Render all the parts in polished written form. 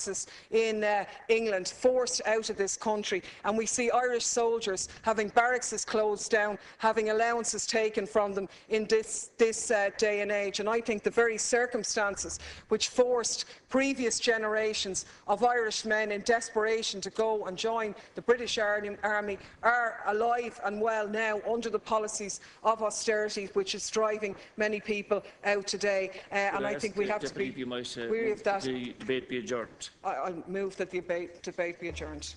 masses in England forced out of this country, and we see Irish soldiers having barracks closed down, having allowances taken from them in this day and age. And I think the very circumstances which forced previous generations of Irish men in desperation to go and join the British Army are alive and well now under the policies of austerity which is driving many people out today. And I think we have to be weary of that. The debate be adjourned. I'll move that the debate be adjourned.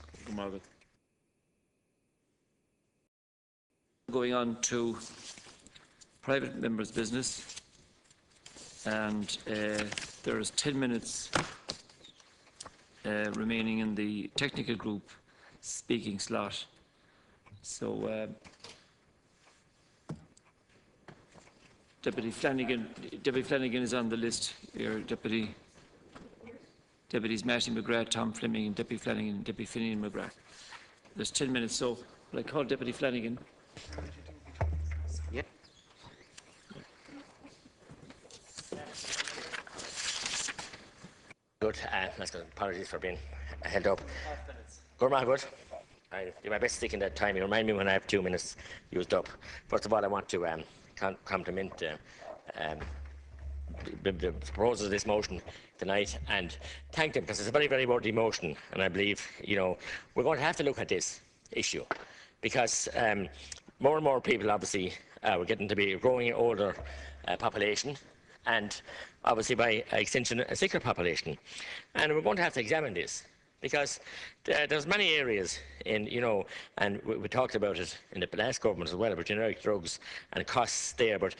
Going on to private members' business, and there is 10 minutes remaining in the technical group speaking slot. So, Deputy Flanagan is on the list. Your deputies Martin McGrath, Tom Fleming, and Deputy Flanagan, and Deputy Finian McGrath. There's 10 minutes, so will I call Deputy Flanagan? Yeah. Good. That's good. Apologies for being held up. Good. I'll do my best to stick in that time. You remind me when I have 2 minutes used up. First of all, I want to compliment the proposers of this motion tonight and thank them, because it's a very, very worthy motion, and I believe, you know, we're going to have to look at this issue because more and more people, obviously, we're getting to be a growing older population, and obviously by extension a sicker population, and we're going to have to examine this. Because there's many areas in, you know, and we talked about it in the last government as well, about generic drugs and costs there, but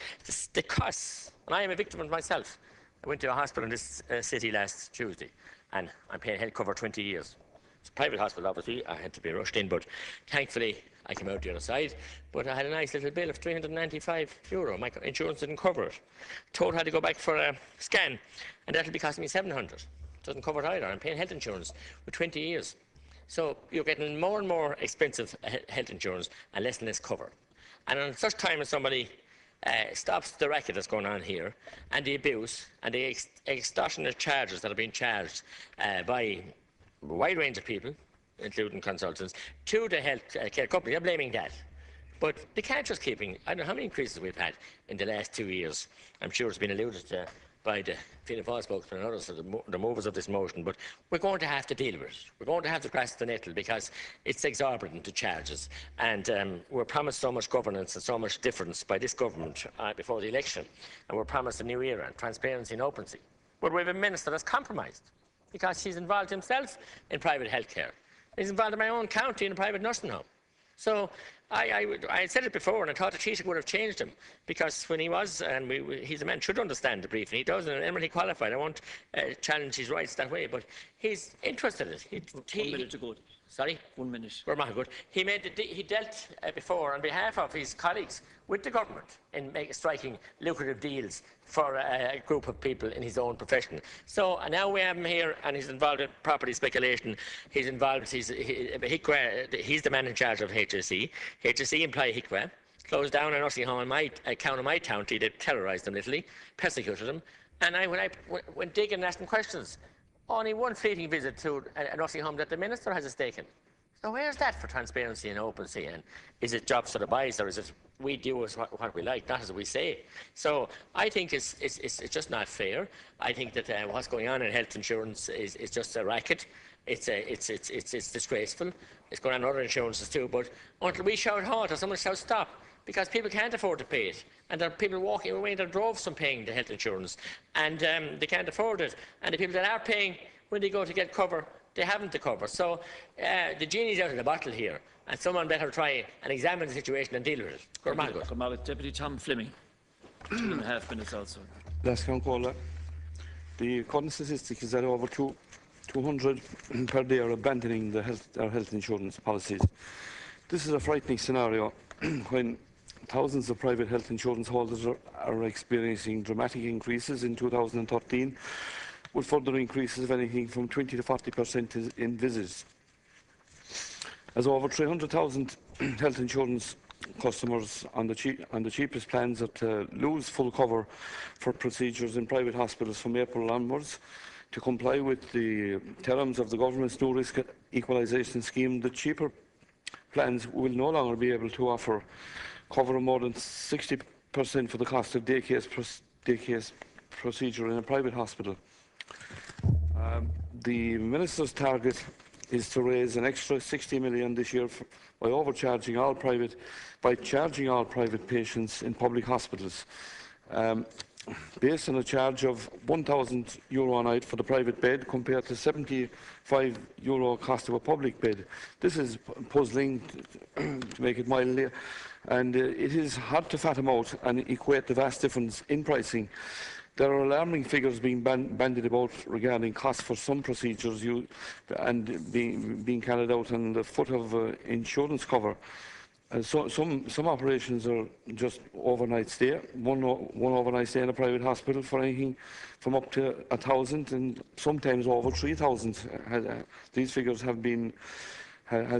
the costs, and I am a victim of myself. I went to a hospital in this city last Tuesday, and I'm paying health cover 20 years. It's a private hospital, obviously. I had to be rushed in, but thankfully I came out the other side. But I had a nice little bill of €395. My insurance didn't cover it. Told I had to go back for a scan, and that'll be costing me $700. Doesn't cover it either. I'm paying health insurance for 20 years. So you're getting more and more expensive health insurance and less cover. And on such time as somebody stops the racket that's going on here, and the abuse, and the extortionate charges that are being charged by a wide range of people, including consultants, to the health care company, they're blaming that. But they can't just keep, I don't know how many increases we've had in the last 2 years. I'm sure it's been alluded to by the Fianna Fáil spokesman and others, the movers of this motion, but we're going to have to deal with it. We're going to have to grasp the nettle because it's exorbitant, the charges, and we're promised so much governance and so much difference by this government before the election, and we're promised a new era and transparency and openness. But we have a minister that's compromised because he's involved himself in private health care. He's involved in my own county in a private nursing home. So I said it before, and I thought the Taoiseach would have changed him, because when he was, and he's a man should understand the brief, and he does, and eminently qualified. I won't challenge his rights that way, but he's interested in it. 1 minute to go. Sorry? 1 minute. Good. He dealt before on behalf of his colleagues with the government in striking lucrative deals for a group of people in his own profession. So now we have him here, and he's involved in property speculation. He's involved. He's the man in charge of HSE. HSE employ HICWA. Closed down a nursing home in my county. They terrorised them literally, persecuted them. And when I went digging and asking questions, only one fleeting visit to a nursing home that the minister has a stake in. So where's that for transparency and openness? And is it jobs for the boys, or is it we do as what we like, not as we say? So I think it's just not fair. I think that what's going on in health insurance is just a racket. It's disgraceful. It's going on in other insurances too. But until we shout halt or someone shouts stop, because people can't afford to pay it, and there are people walking away in their droves from paying the health insurance, and they can't afford it. And the people that are paying, when they go to get cover, they haven't the cover. So the genie's out of the bottle here, and someone better try and examine the situation and deal with it. Good. Deputy Tom Fleming, 2.5 minutes also. The current statistic is that over 200 per day are abandoning our health insurance policies. This is a frightening scenario when thousands of private health insurance holders are experiencing dramatic increases in 2013, with further increases of anything from 20 to 40% in visits. As over 300,000 health insurance customers on the cheapest plans that lose full cover for procedures in private hospitals from April onwards, to comply with the terms of the government's no risk equalisation scheme, the cheaper plans will no longer be able to cover more than 60% for the cost of day case procedure in a private hospital. The Minister's target is to raise an extra 60 million this year by charging all private patients in public hospitals. Based on a charge of €1,000 a night for the private bed compared to €75 cost of a public bed. This is puzzling, to make it mildly, and it is hard to fathom out and equate the vast difference in pricing. There are alarming figures being bandied about regarding costs for some procedures and being carried out on the foot of insurance cover. Some operations are just overnight stay. One overnight stay in a private hospital for anything from up to 1,000 and sometimes over 3,000. These figures has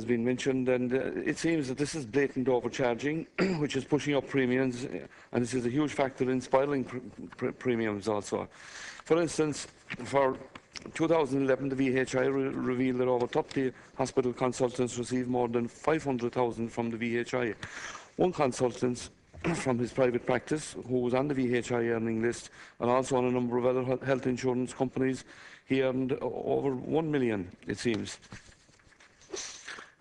been mentioned, and it seems that this is blatant overcharging, which is pushing up premiums, and this is a huge factor in spiralling premiums also. For instance, for 2011, the VHI revealed that over 30 hospital consultants received more than 500,000 from the VHI. One consultant from his private practice, who was on the VHI earning list and also on a number of other health insurance companies, he earned over 1 million, it seems.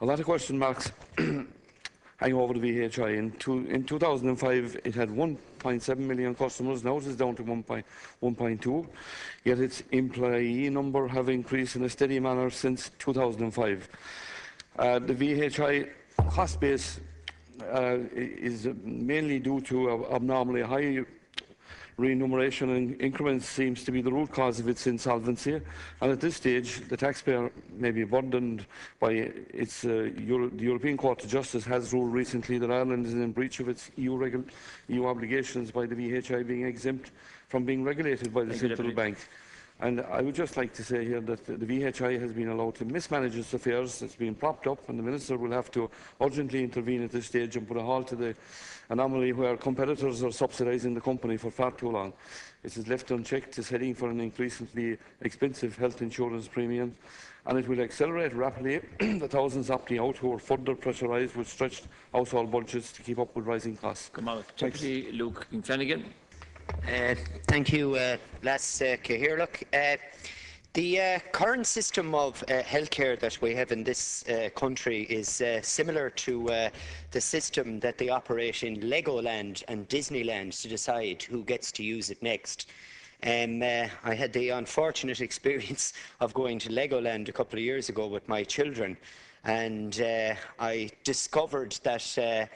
A lot of question marks hang over the VHI. In 2005, it had 1.7 million customers. Now it is down to 1.2. Yet its employee number have increased in a steady manner since 2005. The VHI cost base is mainly due to abnormally high remuneration, and increments seems to be the root cause of its insolvency. And at this stage, the taxpayer may be burdened by its. The European Court of Justice has ruled recently that Ireland is in breach of its EU obligations by the VHI being exempt from being regulated by the central bank. And I would just like to say here that the VHI has been allowed to mismanage its affairs. It's been propped up, and the Minister will have to urgently intervene at this stage and put a halt to the anomaly where competitors are subsidising the company for far too long. It is left unchecked, is heading for an increasingly expensive health insurance premium, and it will accelerate rapidly the thousands opting out who are further pressurised with stretched household budgets to keep up with rising costs. Deputy Luke Flanagan. Thank you, Las Cahirlock. The current system of healthcare that we have in this country is similar to the system that they operate in Legoland and Disneyland to decide who gets to use it next. I had the unfortunate experience of going to Legoland a couple of years ago with my children, and I discovered that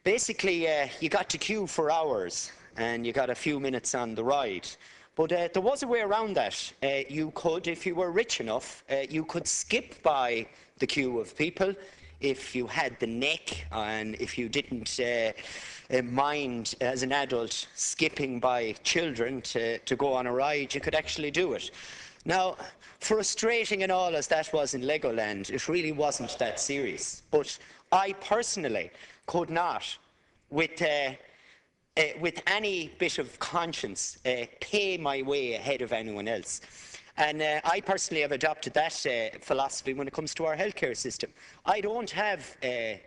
basically you got to queue for hours and you got a few minutes on the ride. But there was a way around that. You could, if you were rich enough, you could skip by the queue of people if you had the neck, and if you didn't mind as an adult skipping by children to go on a ride, you could actually do it. Now, frustrating and all as that was in Legoland, it really wasn't that serious. But I personally could not, with any bit of conscience, pay my way ahead of anyone else. And I personally have adopted that philosophy when it comes to our healthcare system. I don't have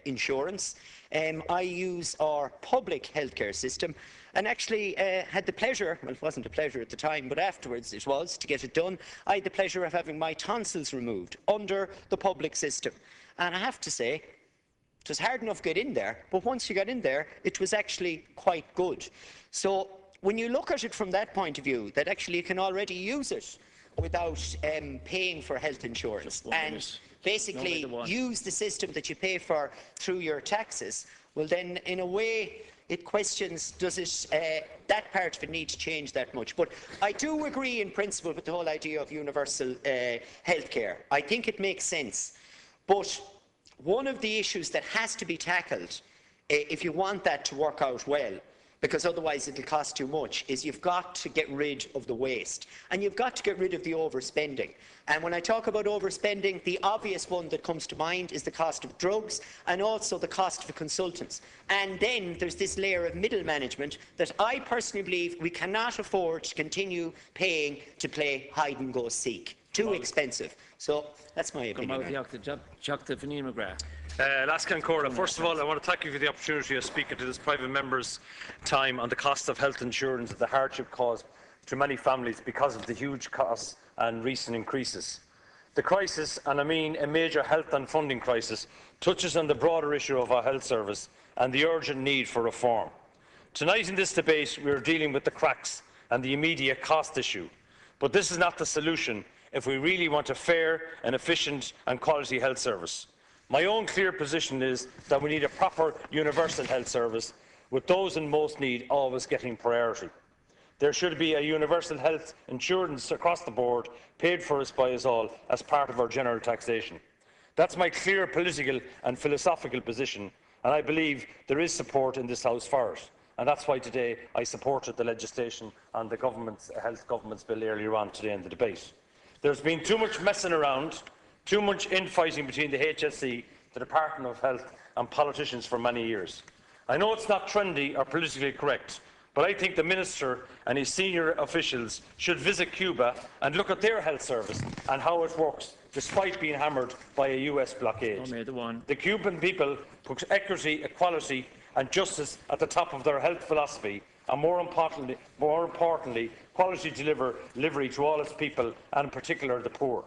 insurance. I use our public healthcare system, and actually had the pleasure, well, it wasn't a pleasure at the time, but afterwards it was, to get it done, I had the pleasure of having my tonsils removed under the public system. And I have to say, it was hard enough to get in there, but once you got in there, it was actually quite good. So when you look at it from that point of view, that actually you can already use it without paying for health insurance and basically use the system that you pay for through your taxes, well then in a way it questions, does it, that part of it need to change that much? But I do agree in principle with the whole idea of universal health care. I think it makes sense. But one of the issues that has to be tackled, if you want that to work out well, because otherwise it'll cost too much, is you've got to get rid of the waste and you've got to get rid of the overspending. And when I talk about overspending, the obvious one that comes to mind is the cost of drugs and also the cost of consultants. And then there's this layer of middle management that I personally believe we cannot afford to continue paying to play hide and go seek. Too expensive. So that's my opinion. Lascan Cora, first of all, I want to thank you for the opportunity of speaking to this private member's time on the cost of health insurance and the hardship caused to many families because of the huge costs and recent increases. The crisis, and I mean a major health and funding crisis, touches on the broader issue of our health service and the urgent need for reform. Tonight in this debate, we are dealing with the cracks and the immediate cost issue. But this is not the solution if we really want a fair and efficient and quality health service. My own clear position is that we need a proper universal health service, with those in most need always getting priority. There should be a universal health insurance across the board, paid for us by us all as part of our general taxation. That's my clear political and philosophical position, and I believe there is support in this House for it. And that's why today I supported the legislation on the Health Government's Bill earlier on today in the debate. There's been too much messing around, too much infighting between the HSE, the Department of Health and politicians for many years. I know it's not trendy or politically correct, but I think the Minister and his senior officials should visit Cuba and look at their health service and how it works, despite being hammered by a US blockade. The Cuban people put equity, equality and justice at the top of their health philosophy, and more importantly quality delivery to all its people, and in particular the poor.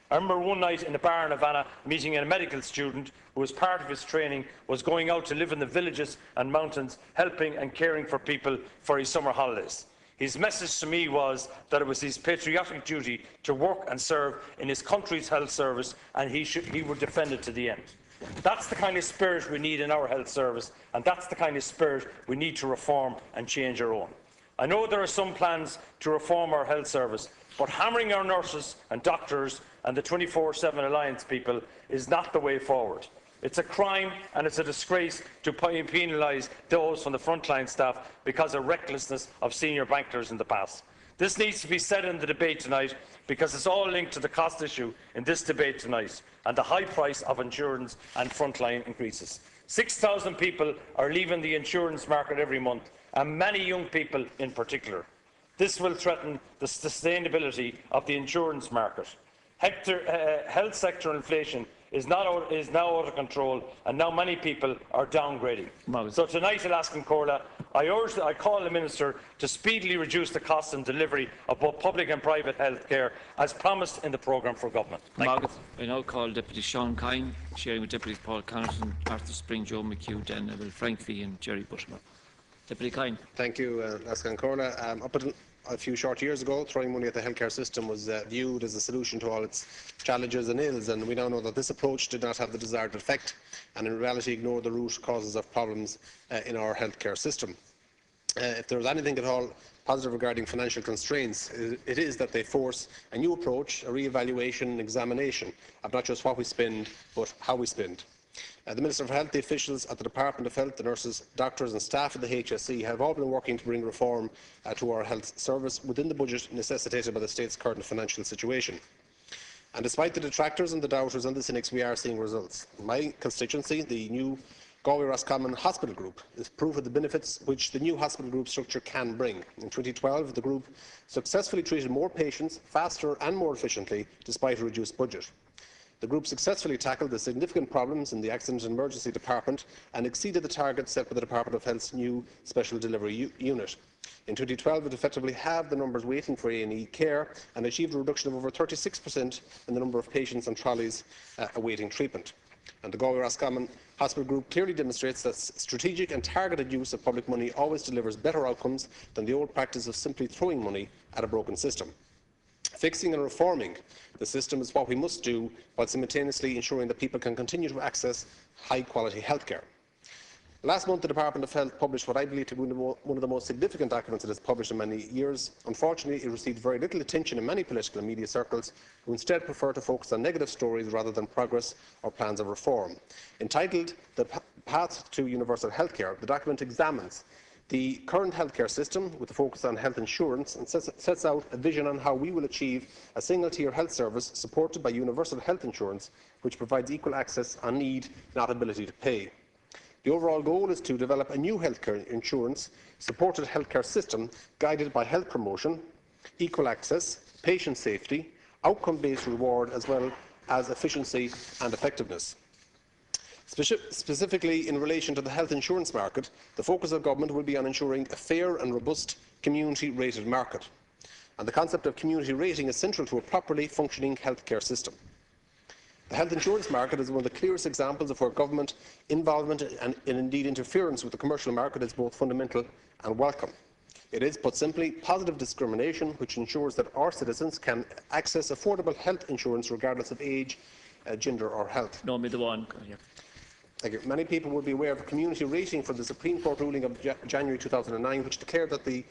I remember one night in a bar in Havana meeting a medical student who, as part of his training, was going out to live in the villages and mountains, helping and caring for people for his summer holidays. His message to me was that it was his patriotic duty to work and serve in his country's health service, and he would defend it to the end. That's the kind of spirit we need in our health service, and that's the kind of spirit we need to reform and change our own. I know there are some plans to reform our health service, but hammering our nurses and doctors and the 24/7 Alliance people is not the way forward. It's a crime and it's a disgrace to penalise those from the frontline staff because of recklessness of senior bankers in the past. This needs to be said in the debate tonight, because it's all linked to the cost issue in this debate tonight and the high price of insurance and frontline increases. 6,000 people are leaving the insurance market every month, and many young people in particular. This will threaten the sustainability of the insurance market. Health sector inflation is now out of control, and now many people are downgrading. So tonight in Lascan Corla, I call the Minister to speedily reduce the cost and delivery of both public and private health care, as promised in the programme for government. I now call Deputy Sean Kine, sharing with Deputies Paul Connaughton, Arthur Spring, Joe McHugh, Dan Neville, Frank Fee and Jerry Bushman. Deputy Kine. Thank you, Lascan Corla. Up until a few short years ago, throwing money at the healthcare system was viewed as a solution to all its challenges and ills, and we now know that this approach did not have the desired effect and in reality ignored the root causes of problems in our healthcare system. If there is anything at all positive regarding financial constraints, it is that they force a new approach, a re-evaluation and examination of not just what we spend, but how we spend. The Minister for Health, the officials at the Department of Health, the nurses, doctors and staff at the HSE have all been working to bring reform to our health service within the budget necessitated by the state's current financial situation. And despite the detractors and the doubters and the cynics, we are seeing results. In my constituency, the new Galway Roscommon Hospital Group is proof of the benefits which the new hospital group structure can bring. In 2012, the group successfully treated more patients faster and more efficiently despite a reduced budget. The group successfully tackled the significant problems in the Accident and Emergency Department and exceeded the target set by the Department of Health's new Special Delivery Unit. In 2012, it effectively halved the numbers waiting for A&E care and achieved a reduction of over 36% in the number of patients on trolleys awaiting treatment. And the Galway Roscommon Hospital Group clearly demonstrates that strategic and targeted use of public money always delivers better outcomes than the old practice of simply throwing money at a broken system. Fixing and reforming the system is what we must do, while simultaneously ensuring that people can continue to access high-quality healthcare. Last month, the Department of Health published what I believe to be one of the most significant documents it has published in many years. Unfortunately, it received very little attention in many political and media circles, who instead prefer to focus on negative stories rather than progress or plans of reform. Entitled "The Path to Universal Healthcare," the document examines The current healthcare system, with the focus on health insurance, and sets out a vision on how we will achieve a single-tier health service supported by universal health insurance, which provides equal access on need, not ability to pay. The overall goal is to develop a new healthcare insurance supported healthcare system guided by health promotion, equal access, patient safety, outcome-based reward, as well as efficiency and effectiveness. Specifically in relation to the health insurance market, the focus of government will be on ensuring a fair and robust community-rated market. And the concept of community rating is central to a properly functioning healthcare system. The health insurance market is one of the clearest examples of where government involvement and indeed interference with the commercial market is both fundamental and welcome. It is, put simply, positive discrimination which ensures that our citizens can access affordable health insurance regardless of age, gender or health. No, me the one. Yeah. Thank you. Many people will be aware of a community rating from the Supreme Court ruling of January 2009, which declared that the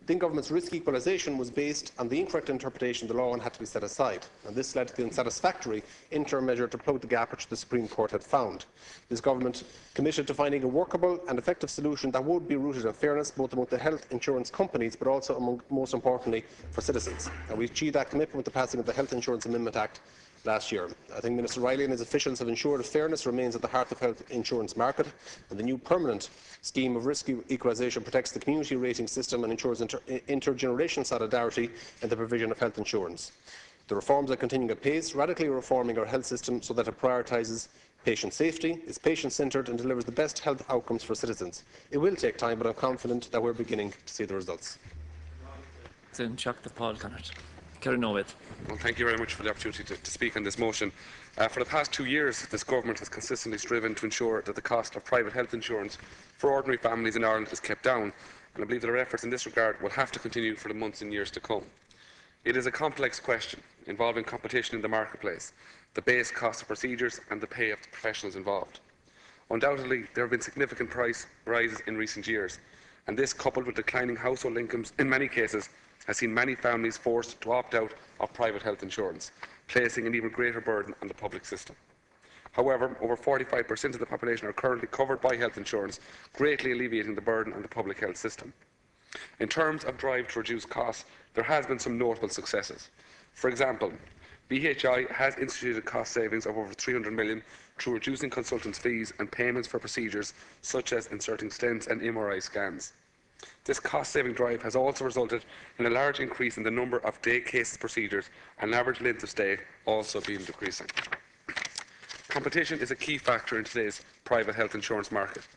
then government's risk equalisation was based on the incorrect interpretation of the law and had to be set aside. And this led to the unsatisfactory interim measure to plug the gap which the Supreme Court had found. This government committed to finding a workable and effective solution that would be rooted in fairness both among the health insurance companies but also, most importantly, for citizens. And we achieved that commitment with the passing of the Health Insurance Amendment Act last year. I think Minister Riley and his officials have ensured that fairness remains at the heart of the health insurance market, and the new permanent scheme of risk equalisation protects the community rating system and ensures intergenerational solidarity in the provision of health insurance. The reforms are continuing at pace, radically reforming our health system so that it prioritises patient safety, is patient-centred and delivers the best health outcomes for citizens. It will take time, but I'm confident that we're beginning to see the results. Then Chuck the Paul Connett. Carry on with. Well, thank you very much for the opportunity to speak on this motion. For the past 2 years, this government has consistently striven to ensure that the cost of private health insurance for ordinary families in Ireland is kept down, and I believe that our efforts in this regard will have to continue for the months and years to come. It is a complex question involving competition in the marketplace, the base cost of procedures and the pay of the professionals involved. Undoubtedly, there have been significant price rises in recent years, and this, coupled with declining household incomes in many cases, has seen many families forced to opt out of private health insurance, placing an even greater burden on the public system. However, over 45% of the population are currently covered by health insurance, greatly alleviating the burden on the public health system. In terms of drive to reduce costs, there has been some notable successes. For example, VHI has instituted cost savings of over 300 million through reducing consultants' fees and payments for procedures such as inserting stents and MRI scans. This cost-saving drive has also resulted in a large increase in the number of day case procedures and average length of stay also being decreasing. Competition is a key factor in today's private health insurance market,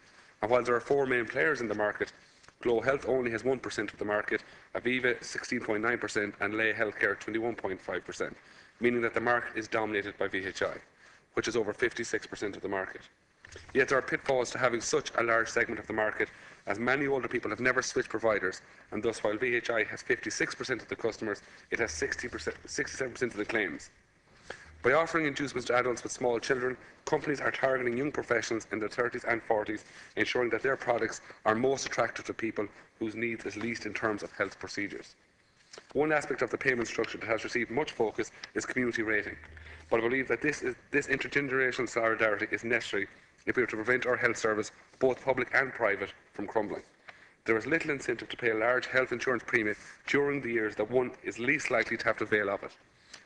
and while there are 4 main players in the market, Glow Health only has 1% of the market, Aviva 16.9% and Lay Healthcare 21.5%, meaning that the market is dominated by VHI, which is over 56% of the market. Yet there are pitfalls to having such a large segment of the market, as many older people have never switched providers, and thus while VHI has 56% of the customers, it has 67% of the claims. By offering inducements to adults with small children, companies are targeting young professionals in their 30s and 40s, ensuring that their products are most attractive to people whose needs is least in terms of health procedures. One aspect of the payment structure that has received much focus is community rating, but I believe that this intergenerational solidarity is necessary if we are to prevent our health service, both public and private, from crumbling. There is little incentive to pay a large health insurance premium during the years that one is least likely to have to avail of it,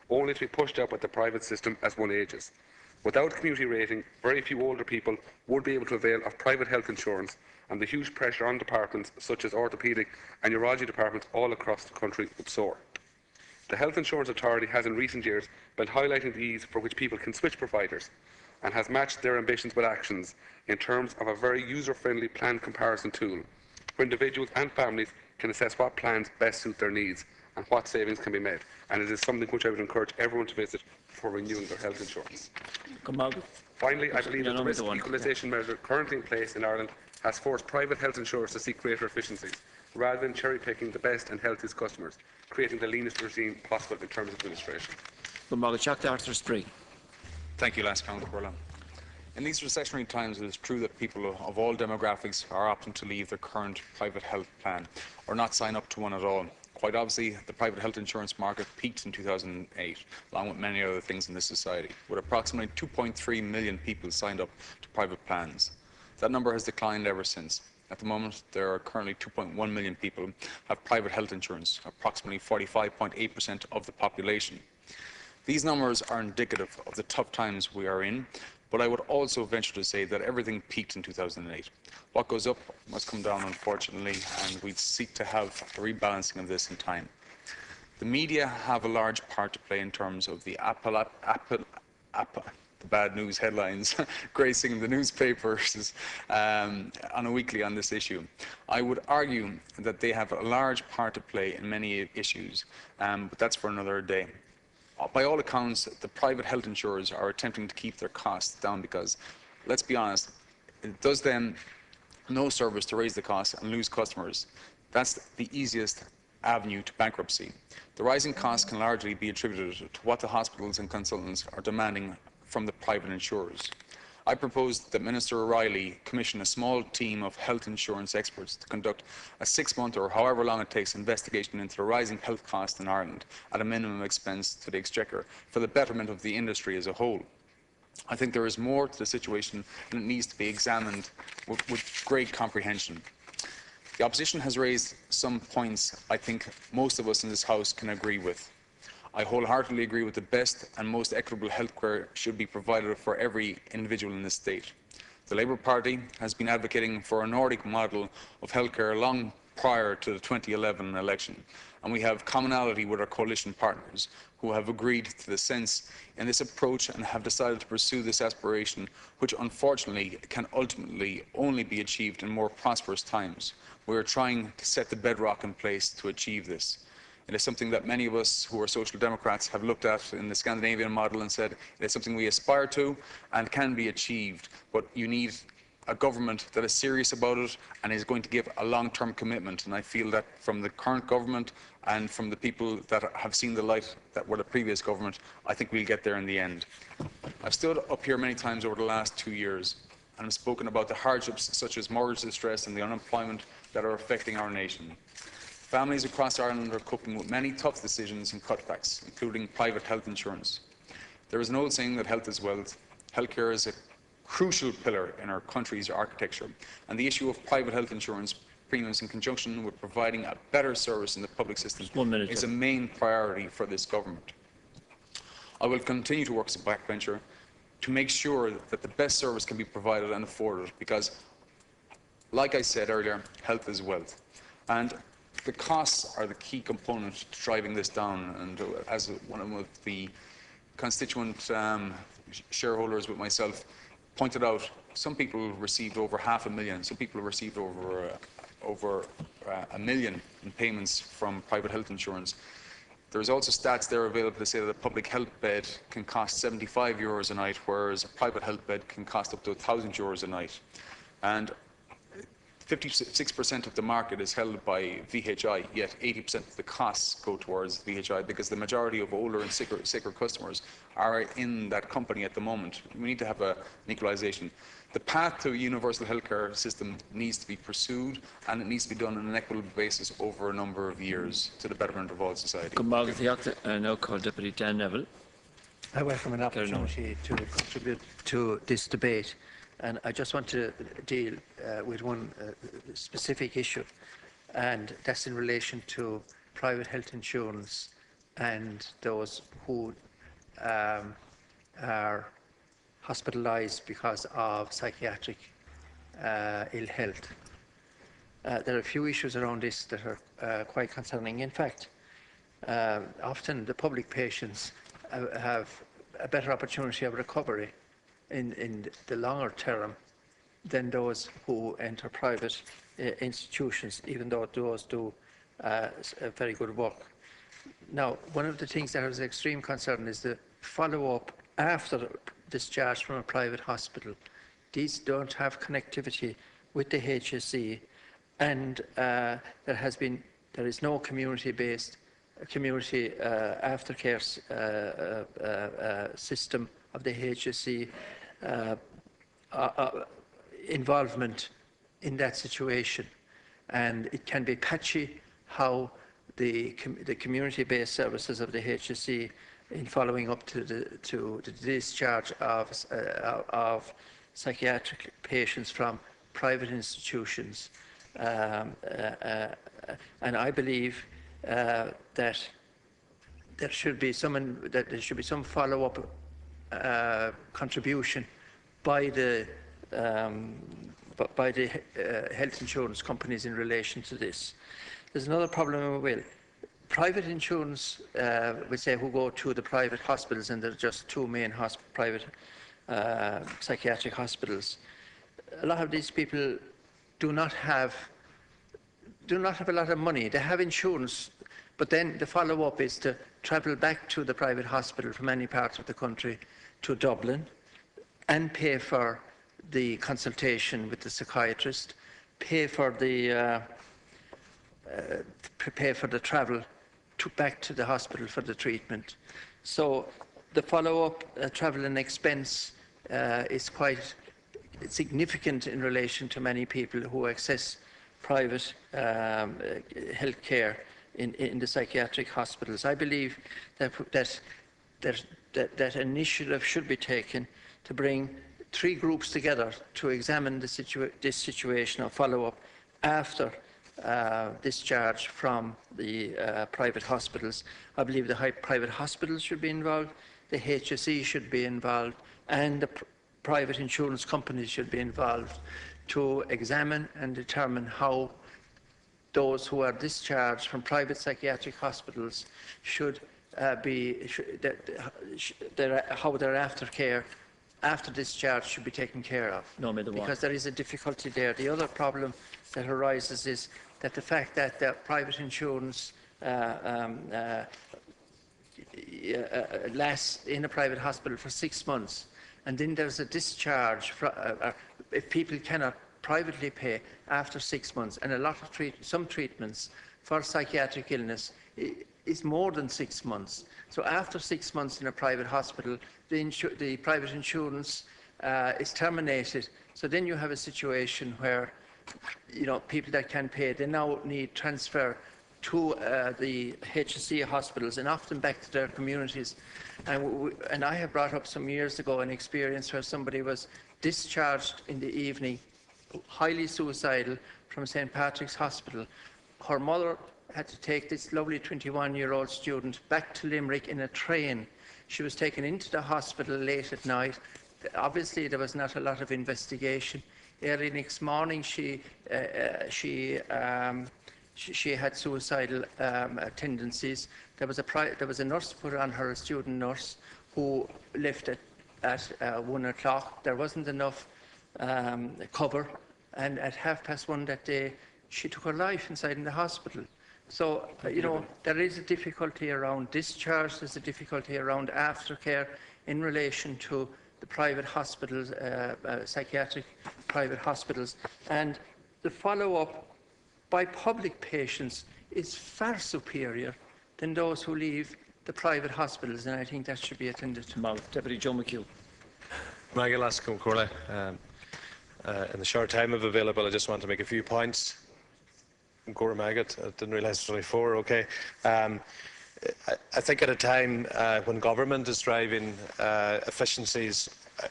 only to be pushed out by the private system as one ages. Without community rating, very few older people would be able to avail of private health insurance, and the huge pressure on departments such as orthopaedic and urology departments all across the country would soar. The Health Insurance Authority has in recent years been highlighting the ease for which people can switch providers, and has matched their ambitions with actions in terms of a very user-friendly plan comparison tool, where individuals and families can assess what plans best suit their needs and what savings can be made. And it is something which I would encourage everyone to visit before renewing their health insurance. Finally, I believe that the risk equalisation measure currently in place in Ireland has forced private health insurers to seek greater efficiencies, rather than cherry-picking the best and healthiest customers, creating the leanest regime possible in terms of administration. Thank you, Lance Councillor. In these recessionary times, it is true that people of all demographics are opting to leave their current private health plan or not sign up to one at all. Quite obviously, the private health insurance market peaked in 2008, along with many other things in this society, with approximately 2.3 million people signed up to private plans. That number has declined ever since. At the moment, there are currently 2.1 million people have private health insurance, approximately 45.8% of the population. These numbers are indicative of the tough times we are in, but I would also venture to say that everything peaked in 2008. What goes up must come down, unfortunately, and we seek to have a rebalancing of this in time. The media have a large part to play in terms of the bad news headlines gracing the newspapers on a weekly on this issue. I would argue that they have a large part to play in many issues, but that's for another day. By all accounts, the private health insurers are attempting to keep their costs down because, let's be honest, it does them no service to raise the costs and lose customers. That's the easiest avenue to bankruptcy. The rising costs can largely be attributed to what the hospitals and consultants are demanding from the private insurers. I propose that Minister O'Reilly commission a small team of health insurance experts to conduct a 6-month or however long it takes investigation into the rising health costs in Ireland at a minimum expense to the Exchequer for the betterment of the industry as a whole. I think there is more to the situation and it needs to be examined with great comprehension. The opposition has raised some points I think most of us in this House can agree with. I wholeheartedly agree with the best and most equitable healthcare should be provided for every individual in this state. The Labour Party has been advocating for a Nordic model of healthcare long prior to the 2011 election, and we have commonality with our coalition partners who have agreed to the sense in this approach and have decided to pursue this aspiration, which unfortunately can ultimately only be achieved in more prosperous times. We are trying to set the bedrock in place to achieve this. It is something that many of us who are Social Democrats have looked at in the Scandinavian model and said it is something we aspire to and can be achieved, but you need a government that is serious about it and is going to give a long-term commitment. And I feel that from the current government and from the people that have seen the light that were the previous government, I think we'll get there in the end. I've stood up here many times over the last 2 years and have spoken about the hardships such as mortgage distress and the unemployment that are affecting our nation. Families across Ireland are coping with many tough decisions and cutbacks, including private health insurance. There is an old saying that health is wealth. Healthcare is a crucial pillar in our country's architecture, and the issue of private health insurance premiums in conjunction with providing a better service in the public system is a main priority for this government. I will continue to work as a backbencher to make sure that the best service can be provided and afforded because, like I said earlier, health is wealth. And the costs are the key component to driving this down, and as one of the constituent shareholders with myself pointed out, some people received over $500,000, some people received over $1 million in payments from private health insurance. There's also stats there available to say that a public health bed can cost €75 a night, whereas a private health bed can cost up to €1,000 a night. And 56% of the market is held by VHI, yet 80% of the costs go towards VHI because the majority of older and sicker customers are in that company at the moment. We need to have an equalisation. The path to a universal healthcare system needs to be pursued, and it needs to be done on an equitable basis over a number of years to the betterment of all society. I now call Deputy Dan Neville. I welcome an opportunity to contribute to this debate. And I just want to deal with one specific issue, and that's in relation to private health insurance and those who are hospitalised because of psychiatric ill health. There are a few issues around this that are quite concerning. In fact, often the public patients have a better opportunity of recovery in the longer term than those who enter private institutions, even though those do very good work. Now, one of the things that is extreme concern is the follow-up after discharge from a private hospital. These don't have connectivity with the HSE, and there is no community-based aftercare system of the HSE involvement in that situation, and it can be patchy how the community-based services of the HSE in following up to the discharge of psychiatric patients from private institutions. And I believe that there should be some follow-up contribution by the health insurance companies in relation to this. There's another problem with private insurance, we say, who go to the private hospitals, and there are just two main private psychiatric hospitals. A lot of these people do not have a lot of money. They have insurance, but then the follow-up is to travel back to the private hospital from any part of the country to Dublin and pay for the consultation with the psychiatrist, pay for the travel back to the hospital for the treatment. So the follow-up travel and expense is quite significant in relation to many people who access private health care in the psychiatric hospitals. I believe that initiative should be taken to bring three groups together to examine this situation of follow-up after discharge from the private hospitals. I believe the private hospitals should be involved, the HSE should be involved, and the private insurance companies should be involved to examine and determine how those who are discharged from private psychiatric hospitals should how their aftercare after discharge should be taken care of. No, because there is a difficulty there. The other problem that arises is that the fact that the private insurance lasts in a private hospital for 6 months, and then there's a discharge if people cannot privately pay after 6 months, and a lot of some treatments for psychiatric illness is more than 6 months. So after 6 months in a private hospital, the private insurance is terminated. So then you have a situation where, people that can pay, they now need transfer to the HSE hospitals and often back to their communities. And I have brought up some years ago an experience where somebody was discharged in the evening, highly suicidal, from St. Patrick's Hospital. Her mother had to take this lovely 21-year-old student back to Limerick in a train. She was taken into the hospital late at night. Obviously, there was not a lot of investigation. Early next morning, she had suicidal tendencies. There was a nurse put on her, a student nurse, who left at 1 o'clock. There wasn't enough cover, and at 1:30 that day, she took her life inside in the hospital. So, there is a difficulty around discharge, there's a difficulty around aftercare in relation to the private hospitals, psychiatric private hospitals, and the follow-up by public patients is far superior than those who leave the private hospitals, and I think that should be attended to. Deputy Joe McHugh. In the short time I've available, I just want to make a few points. Maggot, I didn't realise it was only 4, okay. I think at a time when government is driving efficiencies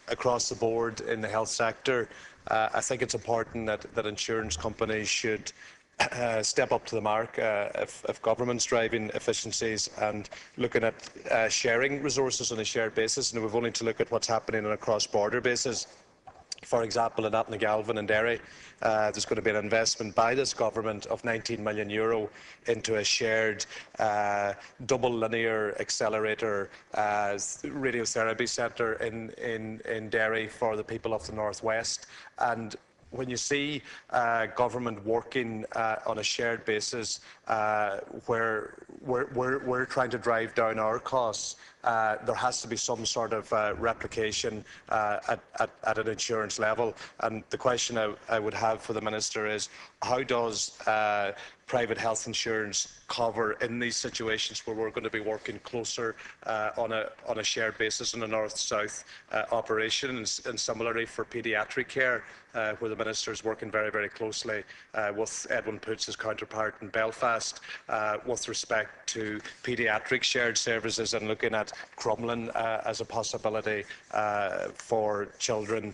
across the board in the health sector, I think it's important that insurance companies should step up to the mark if government's driving efficiencies and looking at sharing resources on a shared basis, and we've only to look at what's happening on a cross-border basis. For example, in Atnagalvin and Derry, there's going to be an investment by this government of €19 million into a shared double linear accelerator radiotherapy centre in Derry for the people of the northwest. And when you see government working on a shared basis where we're trying to drive down our costs, there has to be some sort of replication at an insurance level. And the question I would have for the Minister is, how does private health insurance cover in these situations where we're going to be working closer on a shared basis in a north-south operation, and similarly for paediatric care, where the Minister is working very, very closely with Edwin Poots' counterpart in Belfast. past with respect to paediatric shared services and looking at Crumlin as a possibility for children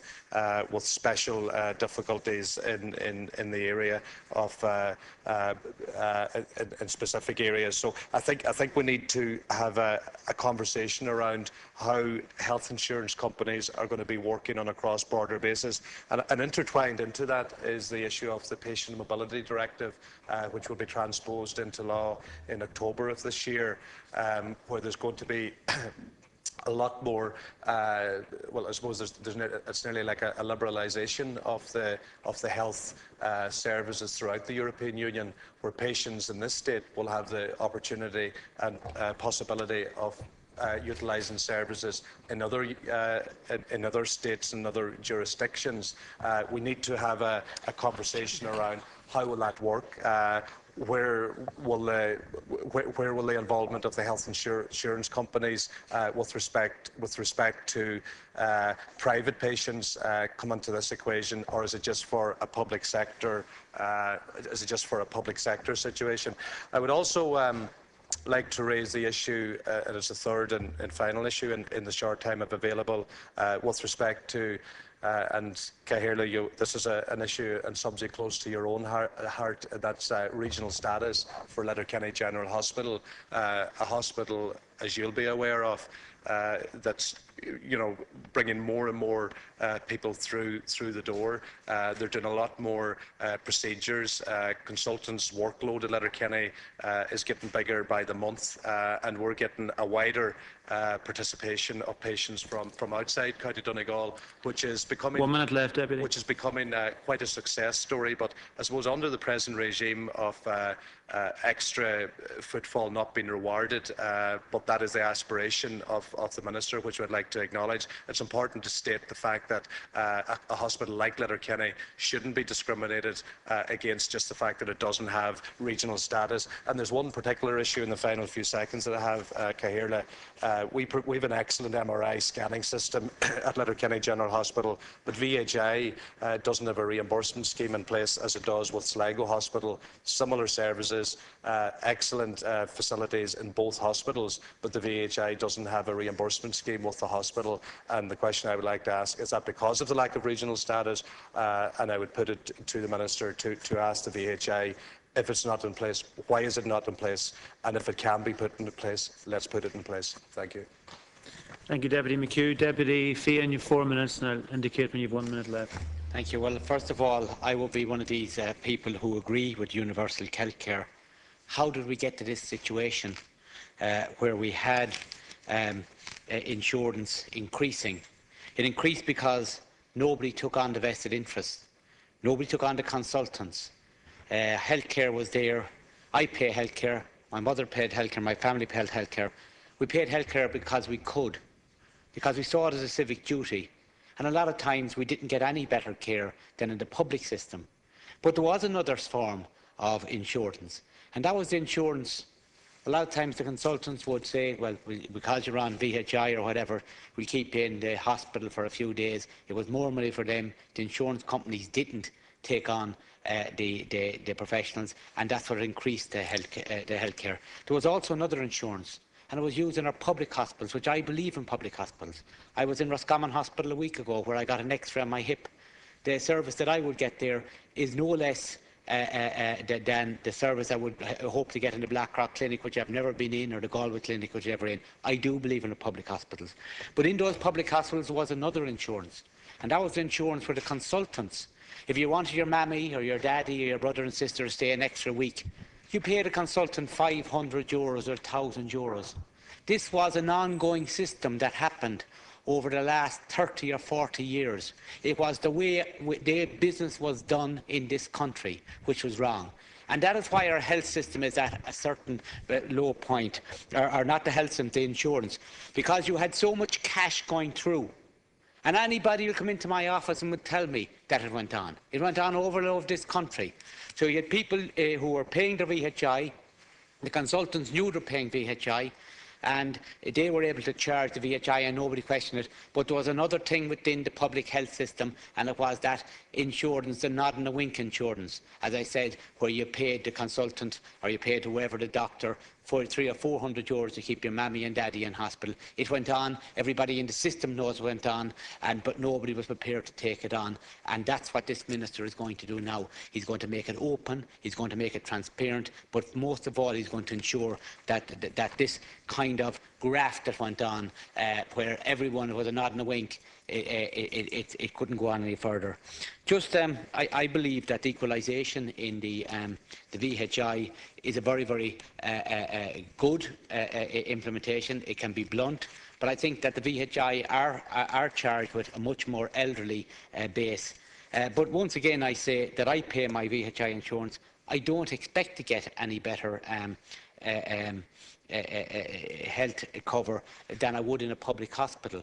with special difficulties in the area of in specific areas. So I think we need to have a conversation around how health insurance companies are going to be working on a cross-border basis, and intertwined into that is the issue of the Patient Mobility Directive, which will be transposed into law in October of this year, where there's going to be a lot more. Well, I suppose it's nearly like a liberalisation of the health services throughout the European Union, where patients in this state will have the opportunity and possibility of utilising services in other states and other jurisdictions. We need to have a conversation around how will that work. Where will the involvement of the health insurance companies with respect to private patients come into this equation, or is it just for a public sector? Is it just for a public sector situation? I would also like to raise the issue, and it's the third and final issue in the short time I've available, with respect to and Cahirla, this is an issue and subject close to your own heart. That's regional status for Letterkenny General Hospital, a hospital, as you'll be aware of, that's bringing more and more people through the door. They're doing a lot more procedures. Consultants' workload at Letterkenny is getting bigger by the month, and we're getting a wider participation of patients from outside County Donegal, which is becoming 1 minute left, Deputy. Which is becoming quite a success story. But I suppose under the present regime of extra footfall not being rewarded, but that is the aspiration of the Minister, which I'd like to acknowledge. It's important to state the fact that a hospital like Letterkenny shouldn't be discriminated against just the fact that it doesn't have regional status. And there's one particular issue in the final few seconds that I have, Cahirla. We have an excellent MRI scanning system at Letterkenny General Hospital, but VHI doesn't have a reimbursement scheme in place as it does with Sligo Hospital. Similar services, excellent facilities in both hospitals, but the VHI doesn't have a reimbursement scheme with the hospital. And the question I would like to ask, is that because of the lack of regional status? And I would put it to the Minister to ask the VHI, if it's not in place, why is it not in place? And if it can be put into place, let's put it in place. Thank you. Thank you, Deputy McHugh. Deputy Fian, you have 4 minutes, and I'll indicate when you have 1 minute left. Thank you. Well, first of all, I will be one of these people who agree with universal healthcare. How did we get to this situation where we had insurance increasing? It increased because nobody took on the vested interest. Nobody took on the consultants. Healthcare was there. I pay healthcare. My mother paid healthcare. My family paid healthcare. We paid healthcare because we could, because we saw it as a civic duty. And a lot of times we didn't get any better care than in the public system. But there was another form of insurance, and that was the insurance. A lot of times the consultants would say, well, because you're on VHI or whatever, we'll keep you in the hospital for a few days. It was more money for them. The insurance companies didn't take on the professionals, and that's what increased the healthcare. There was also another insurance, and it was used in our public hospitals, which I believe in public hospitals. I was in Roscommon Hospital a week ago where I got an X-ray on my hip. The service that I would get there is no less than the service I would hope to get in the Blackrock Clinic, which I've never been in, or the Galway Clinic, which I've never been in. I do believe in the public hospitals. But in those public hospitals was another insurance, and that was the insurance for the consultants. If you wanted your mammy or your daddy or your brother and sister to stay an extra week, you paid a consultant €500 or €1,000. This was an ongoing system that happened over the last 30 or 40 years. It was the way the business was done in this country, which was wrong. And that is why our health system is at a certain low point, or not the health system, the insurance, because you had so much cash going through. And anybody will come into my office and would tell me that it went on. It went on over and over this country. So you had people who were paying their VHI, the consultants knew they were paying VHI, and they were able to charge the VHI and nobody questioned it. But there was another thing within the public health system, and it was that insurance, the nod and the wink insurance, as I said, where you paid the consultant or you paid whoever, the doctor, for 300 or 400 euros to keep your mammy and daddy in hospital. It went on, everybody in the system knows it went on, but nobody was prepared to take it on. And that's what this minister is going to do now. He's going to make it open, he's going to make it transparent, but most of all he's going to ensure that this kind of graft that went on, where everyone was a nod and a wink, it couldn't go on any further. Just, I believe that equalisation in the VHI is a very, very good implementation. It can be blunt, but I think that the VHI are charged with a much more elderly base. But once again, I say that I pay my VHI insurance. I don't expect to get any better health cover than I would in a public hospital.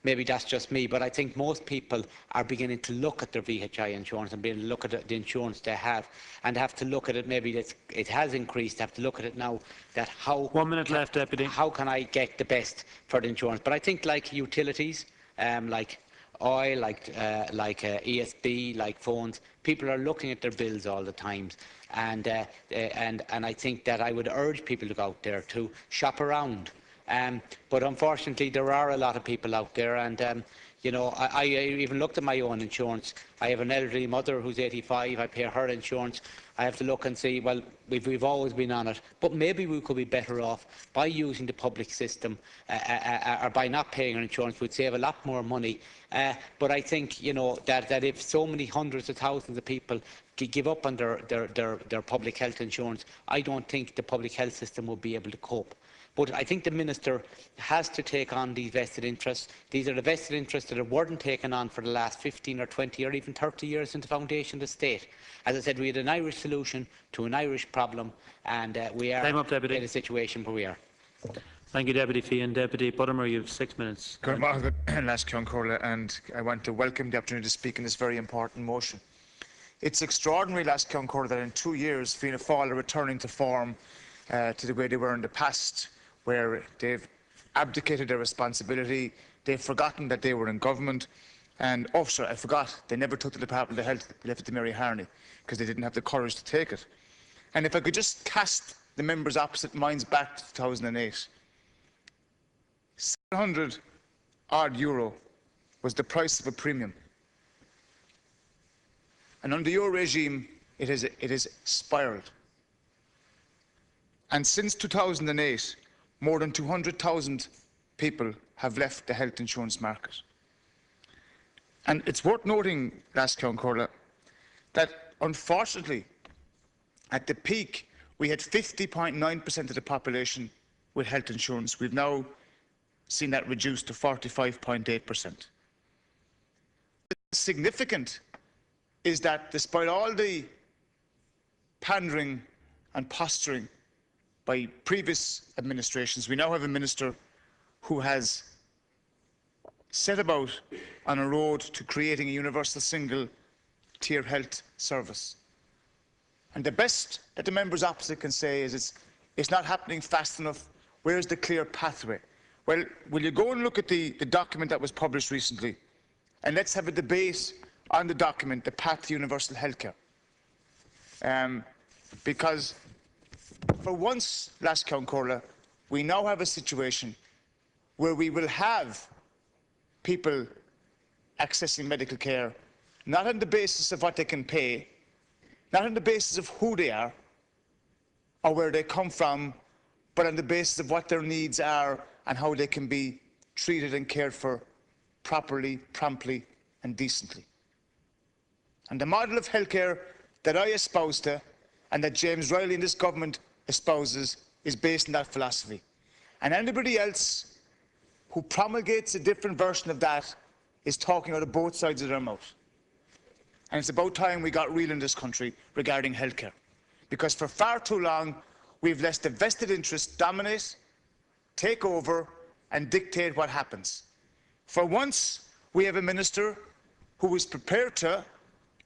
Maybe that's just me, but I think most people are beginning to look at their VHI insurance and beginning to look at the insurance they have, and have to look at it. Maybe it has increased. Have to look at it now. That how 1 minute left, Deputy. How can I get the best for the insurance? But I think like utilities, like oil, like ESB, like phones, people are looking at their bills all the time, and I think that I would urge people to go out there to shop around. But unfortunately, there are a lot of people out there, and you know, I even looked at my own insurance. I have an elderly mother who's 85. I pay her insurance. I have to look and see, well, we've always been on it, but maybe we could be better off by using the public system, or by not paying our insurance. We'd save a lot more money. But I think, you know, that if so many hundreds of thousands of people give up on their public health insurance, I don't think the public health system will be able to cope. But I think the Minister has to take on these vested interests. These are the vested interests that weren't taken on for the last 15 or 20 or even 30 years in the foundation of the state. As I said, we had an Irish solution to an Irish problem, and we are in a situation where we are. Thank you, Deputy Fee. And Deputy Buttimer, you have 6 minutes. And I want to welcome the opportunity to speak on this very important motion. It's extraordinary, Last Councillor, that in 2 years Fianna Fáil are returning to form to the way they were in the past, where they've abdicated their responsibility, they've forgotten that they were in government, and I forgot, they never took the Department of Health, they left it to Mary Harney, because they didn't have the courage to take it. And if I could just cast the members' opposite minds back to 2008, 700 odd euro was the price of a premium. And under your regime, it has spiralled. And since 2008, more than 200,000 people have left the health insurance market. And it's worth noting, Last Councillor, that unfortunately, at the peak, we had 50.9% of the population with health insurance. We've now seen that reduced to 45.8%. Significant is that despite all the pandering and posturing by previous administrations, we now have a minister who has set about on a road to creating a universal single-tier health service. And the best that the members opposite can say is it's not happening fast enough. Where's the clear pathway? Well, will you go and look at the document that was published recently, and let's have a debate on the document, the Path to Universal Healthcare. Because for once, Last Councillor, we now have a situation where we will have people accessing medical care, not on the basis of what they can pay, not on the basis of who they are or where they come from, but on the basis of what their needs are and how they can be treated and cared for properly, promptly and decently. And the model of healthcare that I espouse to, and that James Riley and this government espouses, is based on that philosophy. And anybody else who promulgates a different version of that is talking out of both sides of their mouth. And it's about time we got real in this country regarding healthcare. Because for far too long, we've let the vested interests dominate, take over, and dictate what happens. For once, we have a minister who is prepared to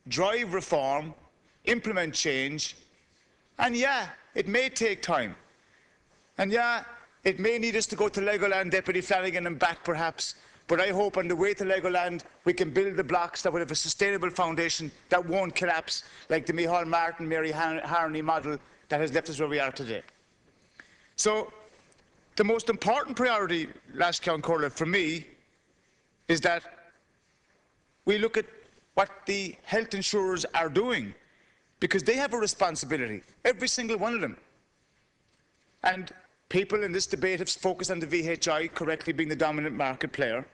drive reform, implement change, and yeah, it may take time. And yeah, It may need us to go to Legoland, Deputy Flanagan, and back perhaps, but I hope on the way to Legoland we can build the blocks that will have a sustainable foundation that won't collapse like the Micheál Martin, Mary Harney model that has left us where we are today. So the most important priority, last Count Corlett, for me is that we look at what the health insurers are doing, because they have a responsibility, every single one of them. And people in this debate have focused on the VHI correctly being the dominant market player,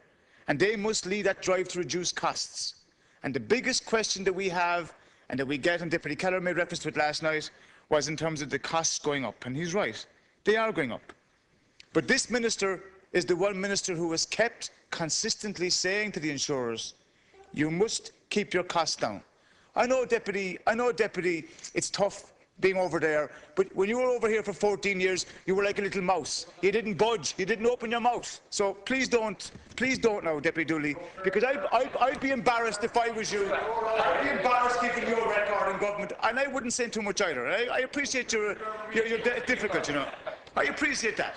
and they must lead that drive to reduce costs. And the biggest question that we have, and that we get, and Deputy Keller made reference to it last night, was in terms of the costs going up. And he's right, they are going up. But this minister is the one minister who has kept consistently saying to the insurers, you must keep your costs down. I know, Deputy, it's tough being over there, but when you were over here for 14 years, you were like a little mouse. You didn't budge, you didn't open your mouth. So please don't now, Deputy Dooley, because I'd be embarrassed if I was you. I'd be embarrassed keeping your record in government, and I wouldn't say too much either. I appreciate you're difficult, you know. I appreciate that.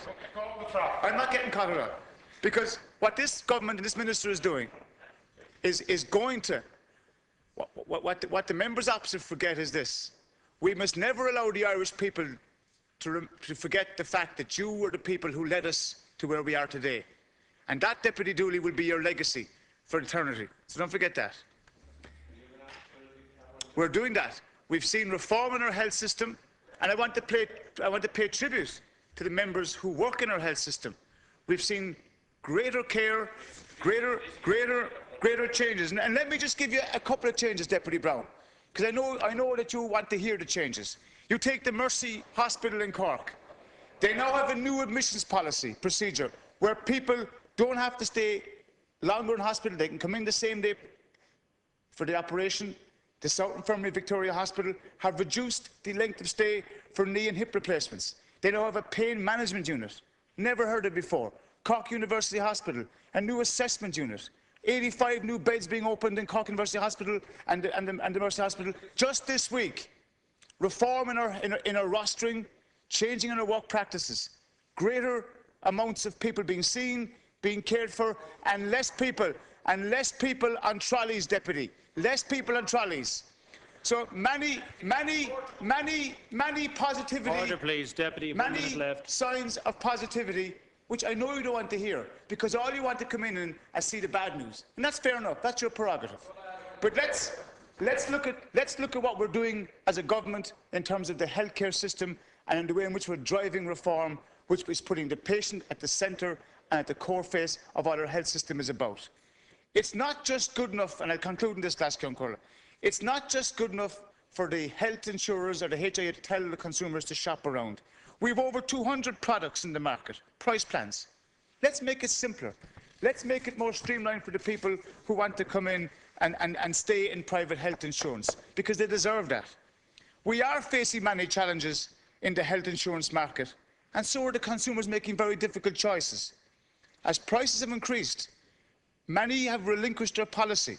I'm not getting caught up, because what this government and this minister is doing is going to, what the members opposite forget is this. We must never allow the Irish people to forget the fact that you were the people who led us to where we are today. And that, Deputy Dooley, will be your legacy for eternity. So don't forget that. We're doing that. We've seen reform in our health system, and I want to pay tribute to the members who work in our health system. We've seen greater care, greater changes. And let me just give you a couple of changes, Deputy Brown, because I know that you want to hear the changes. You take the Mercy Hospital in Cork. They now have a new admissions policy procedure where people don't have to stay longer in hospital. They can come in the same day for the operation. The South Infirmary Victoria Hospital have reduced the length of stay for knee and hip replacements. They now have a pain management unit. Never heard of before. Cork University Hospital, a new assessment unit. 85 new beds being opened in Cork University Hospital and the Mercy Hospital just this week. Reform in our rostering, changing in our work practices, greater amounts of people being seen, being cared for, and less people on trolleys, Deputy. Less people on trolleys. So many positivity. Order, please, Deputy. Many signs of positivity, which I know you don't want to hear, because all you want to come in and see the bad news, and that's fair enough. That's your prerogative. But let's look at what we're doing as a government in terms of the healthcare system and in the way in which we're driving reform, which is putting the patient at the centre and at the core face of what our health system is about. It's not just good enough, and I'll conclude in this last Corlett, it's not just good enough for the health insurers or the HIA to tell the consumers to shop around. We have over 200 products in the market, price plans. Let's make it simpler. Let's make it more streamlined for the people who want to come in and stay in private health insurance, because they deserve that. We are facing many challenges in the health insurance market, and so are the consumers making very difficult choices. As prices have increased, many have relinquished their policy.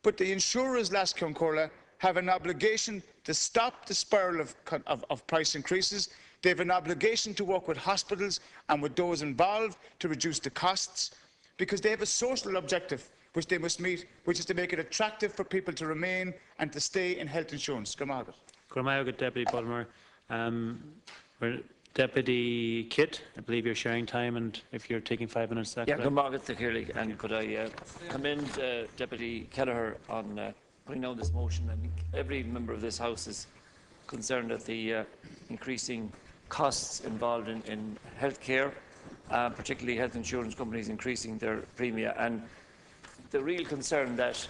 But the insurers, last Corlett, have an obligation to stop the spiral of price increases. They have an obligation to work with hospitals and with those involved to reduce the costs, because they have a social objective which they must meet, which is to make it attractive for people to remain and to stay in health insurance. Deputy Butler. Deputy Kitt, I believe you're sharing time, and if you're taking 5 minutes, that Yeah, correct? And could I commend Deputy Kelleher on putting out this motion. I think every member of this House is concerned at the increasing costs involved in healthcare, particularly health insurance companies increasing their premia, and the real concern that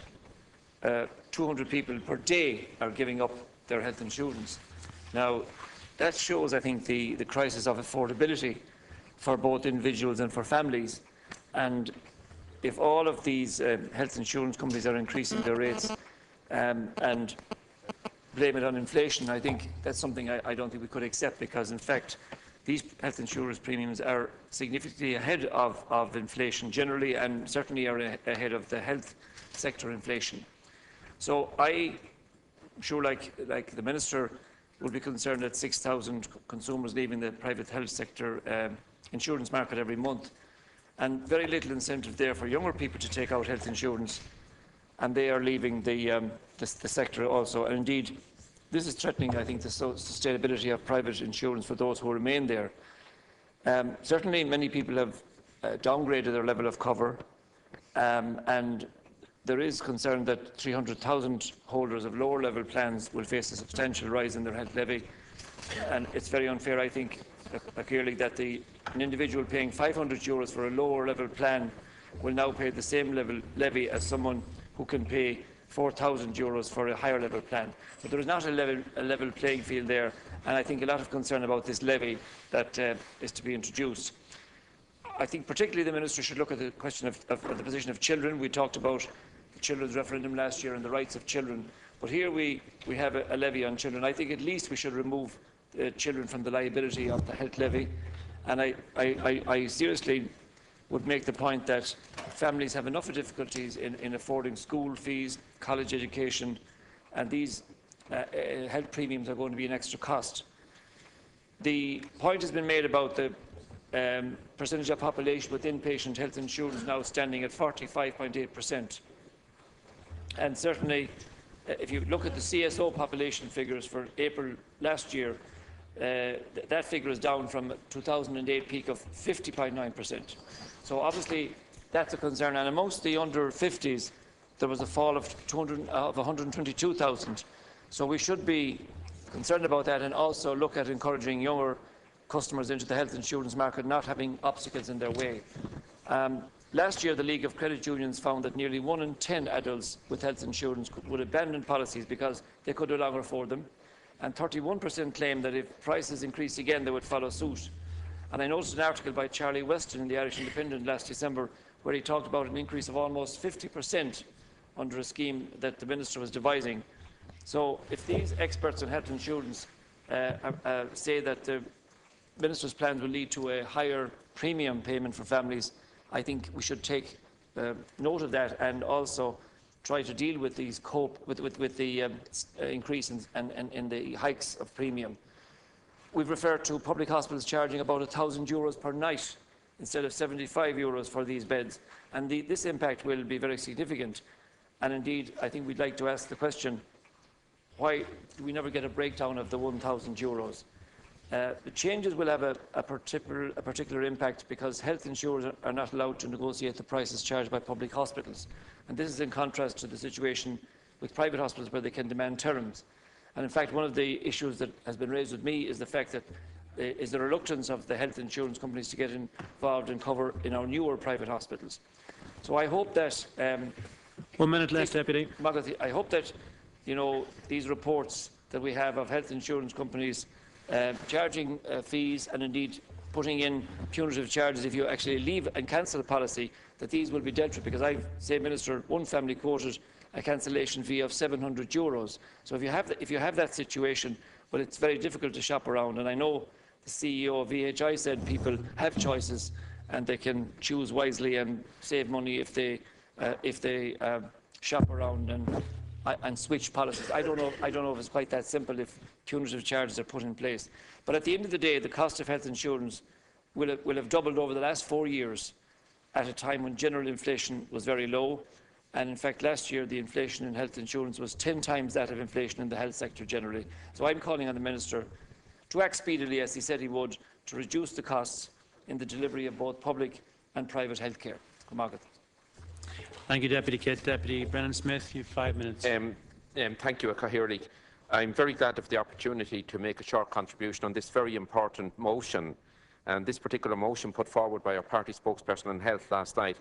200 people per day are giving up their health insurance. Now, that shows, I think, the crisis of affordability for both individuals and for families. And if all of these health insurance companies are increasing their rates and blame it on inflation, I think that's something I don't think we could accept, because, in fact, these health insurance premiums are significantly ahead of inflation generally, and certainly are ahead of the health sector inflation. So I'm sure, like the Minister, will be concerned at 6,000 consumers leaving the private health sector insurance market every month, and very little incentive there for younger people to take out health insurance, and they are leaving the sector also. And indeed, this is threatening, I think, the sustainability of private insurance for those who remain there. Certainly, many people have downgraded their level of cover, and there is concern that 300,000 holders of lower level plans will face a substantial rise in their health levy. And it's very unfair, I think, clearly, that an individual paying €500 for a lower level plan will now pay the same levy as someone who can pay €4,000 for a higher level plan. But there is not a level playing field there, and I think a lot of concern about this levy that is to be introduced. I think particularly the Minister should look at the question of the position of children. We talked about the children's referendum last year and the rights of children, but here we have a levy on children. I think at least we should remove children from the liability of the health levy, and I seriously would make the point that families have enough difficulties in affording school fees, college education, and these health premiums are going to be an extra cost. The point has been made about the percentage of population with inpatient health insurance now standing at 45.8%. And certainly, if you look at the CSO population figures for April last year, that figure is down from 2008 peak of 50.9%. So obviously, that's a concern. And amongst the under 50s, there was a fall of 122,000. So we should be concerned about that, and also look at encouraging younger customers into the health insurance market, not having obstacles in their way. Last year, the League of Credit Unions found that nearly 1 in 10 adults with health insurance would abandon policies because they could no longer afford them, and 31% claimed that if prices increased again, they would follow suit. And I noticed an article by Charlie Weston in the Irish Independent last December, where he talked about an increase of almost 50% under a scheme that the Minister was devising. So if these experts on health insurance say that the Minister's plans will lead to a higher premium payment for families, I think we should take note of that, and also try to deal with these with the increase in the hikes of premium. We've referred to public hospitals charging about €1,000 per night instead of €75 for these beds, and this impact will be very significant. And indeed, I think we'd like to ask the question, why do we never get a breakdown of the €1,000? The changes will have a particular impact because health insurers are not allowed to negotiate the prices charged by public hospitals. And this is in contrast to the situation with private hospitals, where they can demand terms. And in fact, one of the issues that has been raised with me is the fact that is the reluctance of the health insurance companies to get involved and cover in our newer private hospitals. So I hope that 1 minute left, Deputy. I hope that these reports that we have of health insurance companies charging fees, and indeed putting in punitive charges if you actually leave and cancel a policy, that these will be dealt with, because I say, Minister, one family quoted a cancellation fee of €700. So if you have that situation, well, it's very difficult to shop around. And I know the CEO of VHI said people have choices and they can choose wisely and save money if they shop around and switch policies. I don't know if it's quite that simple if punitive charges are put in place. But at the end of the day, the cost of health insurance will have doubled over the last 4 years, at a time when general inflation was very low. And in fact, last year, the inflation in health insurance was 10 times that of inflation in the health sector generally. So I'm calling on the Minister to act speedily, as he said he would, to reduce the costs in the delivery of both public and private health care. Thank you, Deputy Kidd. Deputy Brennan Smith, you have 5 minutes. Thank you, Cahirley. I'm very glad of the opportunity to make a short contribution on this very important motion. And this particular motion put forward by our party spokesperson on health last night,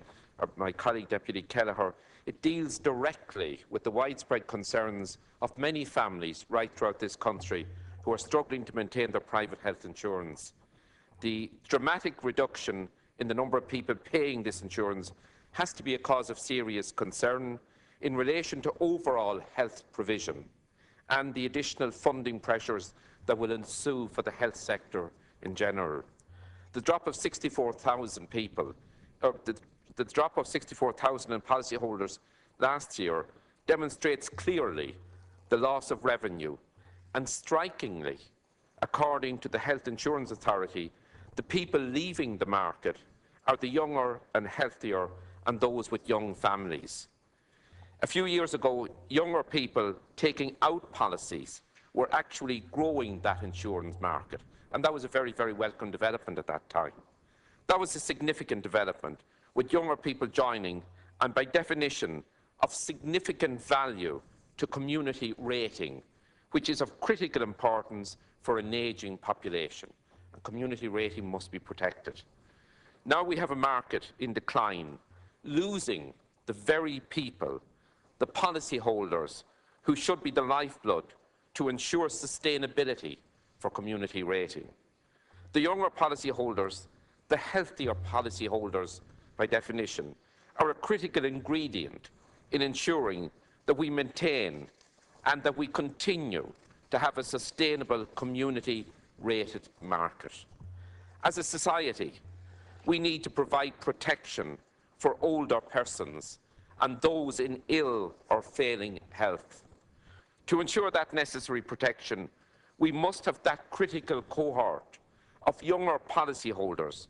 my colleague Deputy Kelleher, it deals directly with the widespread concerns of many families right throughout this country who are struggling to maintain their private health insurance. The dramatic reduction in the number of people paying this insurance has to be a cause of serious concern in relation to overall health provision and the additional funding pressures that will ensue for the health sector in general. The drop of 64,000 people, the drop of 64,000 in policyholders last year demonstrates clearly the loss of revenue And strikingly, according to the Health Insurance Authority, the people leaving the market are the younger and healthier and those with young families. A few years ago, younger people taking out policies were actually growing that insurance market, and that was a very, very welcome development at that time. That was a significant development, with younger people joining, and by definition, of significant value to community rating, which is of critical importance for an ageing population. And community rating must be protected. Now we have a market in decline, losing the very people, the policyholders, who should be the lifeblood to ensure sustainability for community rating. The younger policyholders, the healthier policyholders, by definition, are a critical ingredient in ensuring that we maintain and that we continue to have a sustainable community-rated market. As a society, we need to provide protection for older persons and those in ill or failing health. To ensure that necessary protection, we must have that critical cohort of younger policyholders,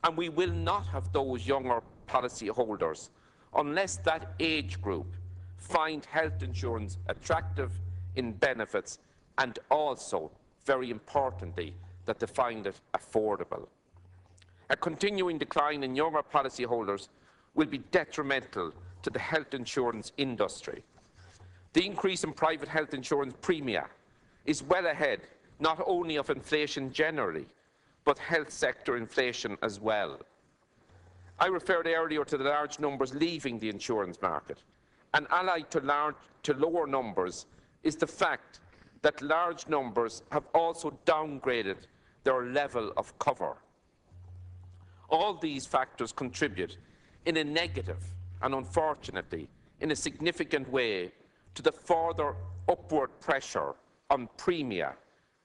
and we will not have those younger policyholders unless that age group find health insurance attractive in benefits and also, very importantly, that they find it affordable. A continuing decline in younger policyholders will be detrimental to the health insurance industry. The increase in private health insurance premia is well ahead not only of inflation generally, but health sector inflation as well. I referred earlier to the large numbers leaving the insurance market, and allied to lower numbers is the fact that large numbers have also downgraded their level of cover. All these factors contribute in a negative and, unfortunately, in a significant way to the further upward pressure on premia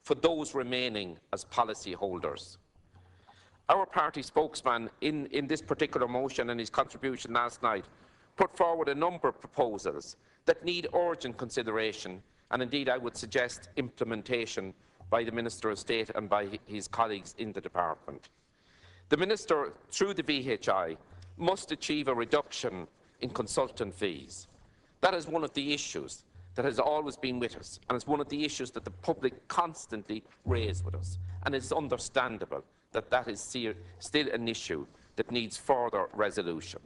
for those remaining as policyholders. Our party spokesman in this particular motion and his contribution last night put forward a number of proposals that need urgent consideration and indeed I would suggest implementation by the Minister of State and by his colleagues in the department. The Minister, through the VHI, must achieve a reduction in consultant fees. That is one of the issues that has always been with us, and it's one of the issues that the public constantly raise with us, and it's understandable that that is still an issue that needs further resolution.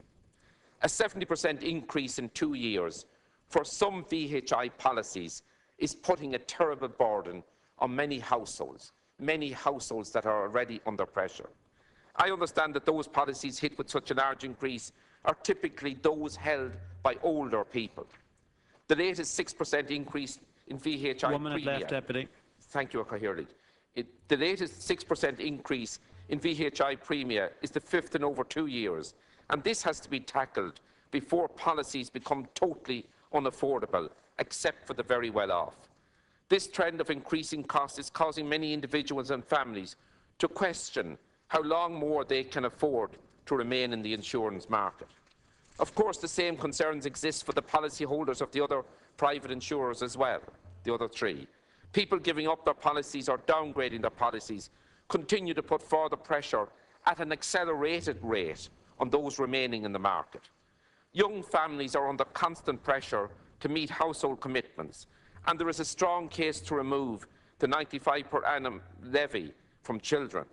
A 70% increase in 2 years for some VHI policies is putting a terrible burden on many households that are already under pressure. I understand that those policies hit with such a large increase are typically those held by older people. The latest 6% increase in VHI 1 minute left, Deputy. Thank you, Oireachtas. The latest 6% increase in VHI premia is the 5th in over 2 years, and this has to be tackled before policies become totally unaffordable, except for the very well-off. This trend of increasing costs is causing many individuals and families to question how long more they can afford to remain in the insurance market. Of course, the same concerns exist for the policyholders of the other private insurers as well, the other three. People giving up their policies or downgrading their policies continue to put further pressure at an accelerated rate on those remaining in the market. Young families are under constant pressure to meet household commitments, and there is a strong case to remove the 95 per annum levy from children.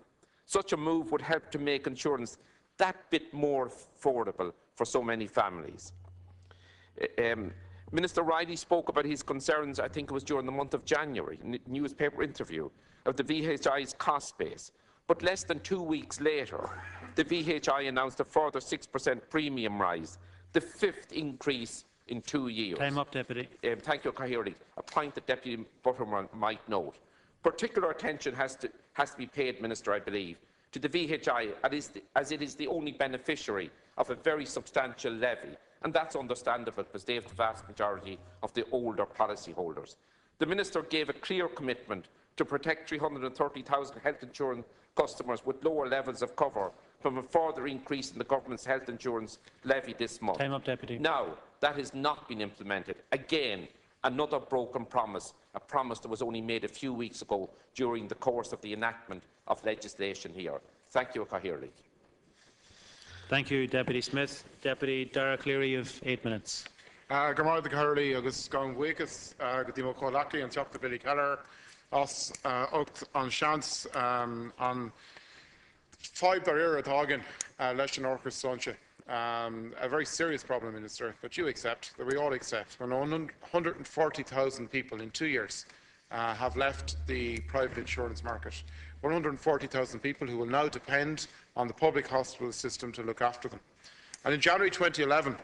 Such a move would help to make insurance that bit more affordable for so many families. Minister Riley spoke about his concerns, I think it was during the month of January, in a newspaper interview, of the VHI's cost base. But less than 2 weeks later, the VHI announced a further 6% premium rise, the 5th increase in 2 years. Time up, Deputy. Thank you, Oireachtas. A point that Deputy Butterman might note. Particular attention has to be paid, Minister, I believe, to the VHI as it is the only beneficiary of a very substantial levy, and that's understandable because they have the vast majority of the older policyholders. The Minister gave a clear commitment to protect 330,000 health insurance customers with lower levels of cover from a further increase in the government's health insurance levy this month. Time up, Deputy. Now, that has not been implemented. Again, another broken promise a promise that was only made a few weeks ago during the course of the enactment of legislation here. Thank you, Cathaoirleach. Thank you, Deputy Smith. Deputy Dara Cleary of 8 minutes. Gomorrah Cathaoirleach agus gan bhuichas go dtí mo cólachaí an teachta Billy Keller as ocht an seans an 5 dar atá leis an orchas sonse. A very serious problem, Minister, but you accept, that we all accept. When 140,000 people in 2 years have left the private insurance market. 140,000 people who will now depend on the public hospital system to look after them. And in January 2011,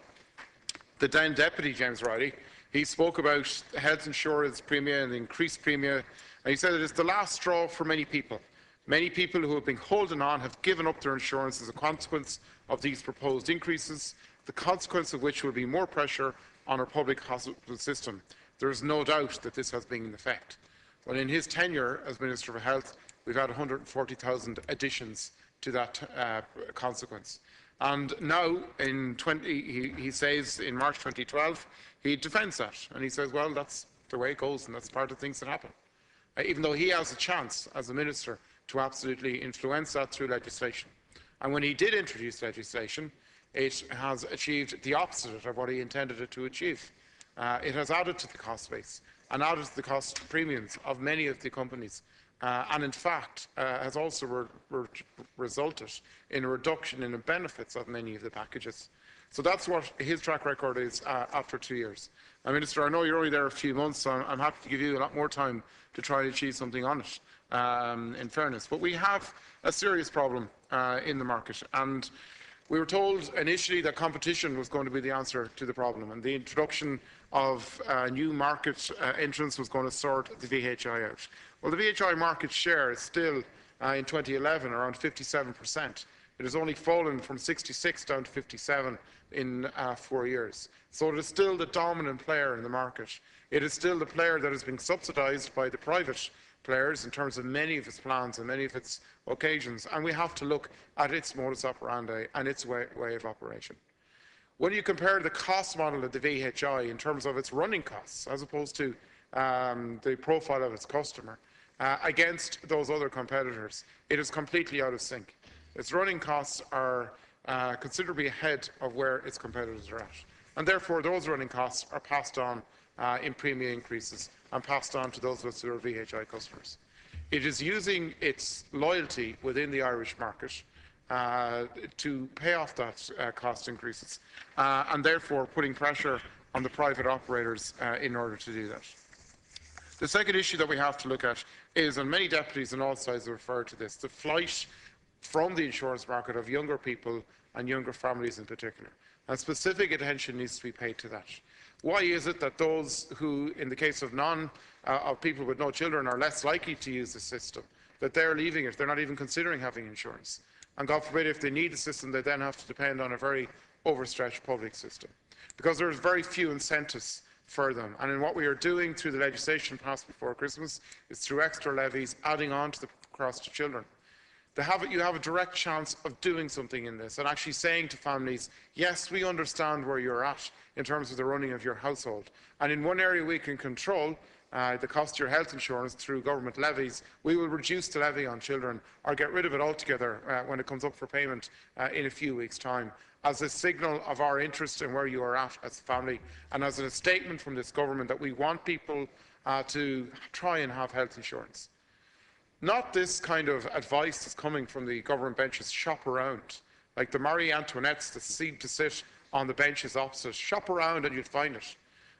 the then Deputy, James Riley, he spoke about health insurance premia and increased premia, and he said it is the last straw for many people. Many people who have been holding on have given up their insurance as a consequence of these proposed increases, the consequence of which will be more pressure on our public hospital system. There is no doubt that this has been in effect. Well, in his tenure as Minister for Health, we've had 140,000 additions to that consequence. And now, he says in March 2012, he defends that. And he says, well, that's the way it goes, and that's part of things that happen. Even though he has a chance, as a minister, to absolutely influence that through legislation. And when he did introduce legislation, it has achieved the opposite of what he intended it to achieve. It has added to the cost base and added to the cost premiums of many of the companies. And in fact, has also resulted in a reduction in the benefits of many of the packages. So that's what his track record is after 2 years. Minister, I know you're only there a few months, so I'm happy to give you a lot more time to try to achieve something on it, in fairness. But we have a serious problem in the market, and we were told initially that competition was going to be the answer to the problem, and the introduction of new market entrants was going to sort the VHI out. Well, the VHI market share is still, in 2011, around 57%. It has only fallen from 66 down to 57 in 4 years. So it is still the dominant player in the market. It is still the player that is being subsidised by the private players in terms of many of its plans and many of its occasions. And we have to look at its modus operandi and its way of operation. When you compare the cost model of the VHI in terms of its running costs, as opposed to the profile of its customer, against those other competitors, it is completely out of sync. Its running costs are considerably ahead of where its competitors are at. And therefore, those running costs are passed on in premium increases and passed on to those of us who are VHI customers. It is using its loyalty within the Irish market to pay off that cost increases, and therefore putting pressure on the private operators in order to do that. The second issue that we have to look at is, and many deputies on all sides have referred to this, the flight from the insurance market of younger people and younger families in particular. And specific attention needs to be paid to that. Why is it that those who, in the case of people with no children, are less likely to use the system, that they're leaving it, they're not even considering having insurance? And God forbid, if they need a system, they then have to depend on a very overstretched public system. Because there's very few incentives for them. And in what we are doing through the legislation passed before Christmas is through extra levies, adding on to the cost to children. You have a direct chance of doing something in this and actually saying to families, yes, we understand where you're at in terms of the running of your household. And in one area we can control the cost of your health insurance through government levies, we will reduce the levy on children or get rid of it altogether when it comes up for payment in a few weeks' time, as a signal of our interest in where you are at as a family and as a statement from this government that we want people to try and have health insurance. Not this kind of advice that's coming from the government benches, shop around, like the Marie Antoinettes that seem to sit on the benches opposite. Shop around and you'll find it.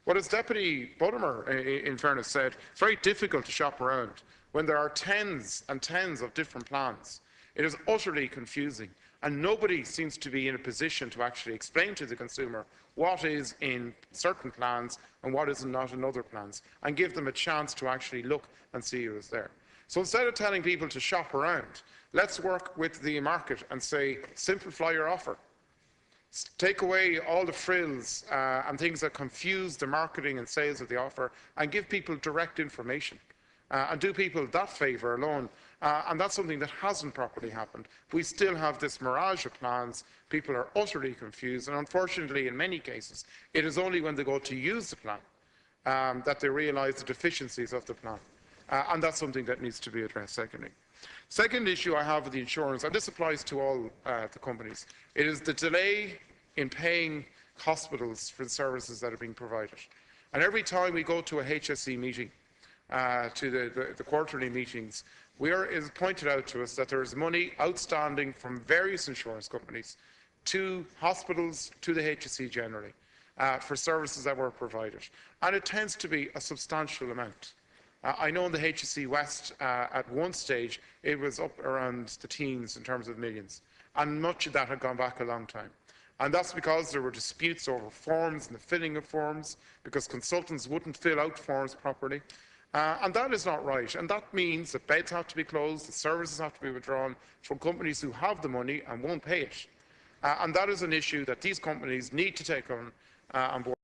What as Deputy Buttimer, in fairness, said, it's very difficult to shop around when there are tens and tens of different plans. It is utterly confusing, and nobody seems to be in a position to actually explain to the consumer what is in certain plans and what is not in other plans, and give them a chance to actually look and see who is there. So instead of telling people to shop around, let's work with the market and say, simplify your offer. Take away all the frills and things that confuse the marketing and sales of the offer and give people direct information. And do people that favour alone. And that's something that hasn't properly happened. We still have this mirage of plans. People are utterly confused. And unfortunately, in many cases, it is only when they go to use the plan that they realise the deficiencies of the plan. And that's something that needs to be addressed, secondly. Second issue I have with the insurance, and this applies to all the companies, it is the delay in paying hospitals for the services that are being provided. And every time we go to a HSE meeting, to the quarterly meetings, it is pointed out to us that there is money outstanding from various insurance companies to hospitals, to the HSE generally, for services that were provided. And it tends to be a substantial amount. I know in the HSE West, at one stage, it was up around the teens in terms of millions, and much of that had gone back a long time. And that's because there were disputes over forms and the filling of forms, because consultants wouldn't fill out forms properly. And that is not right. And that means that beds have to be closed, the services have to be withdrawn from companies who have the money and won't pay it. And that is an issue that these companies need to take on board.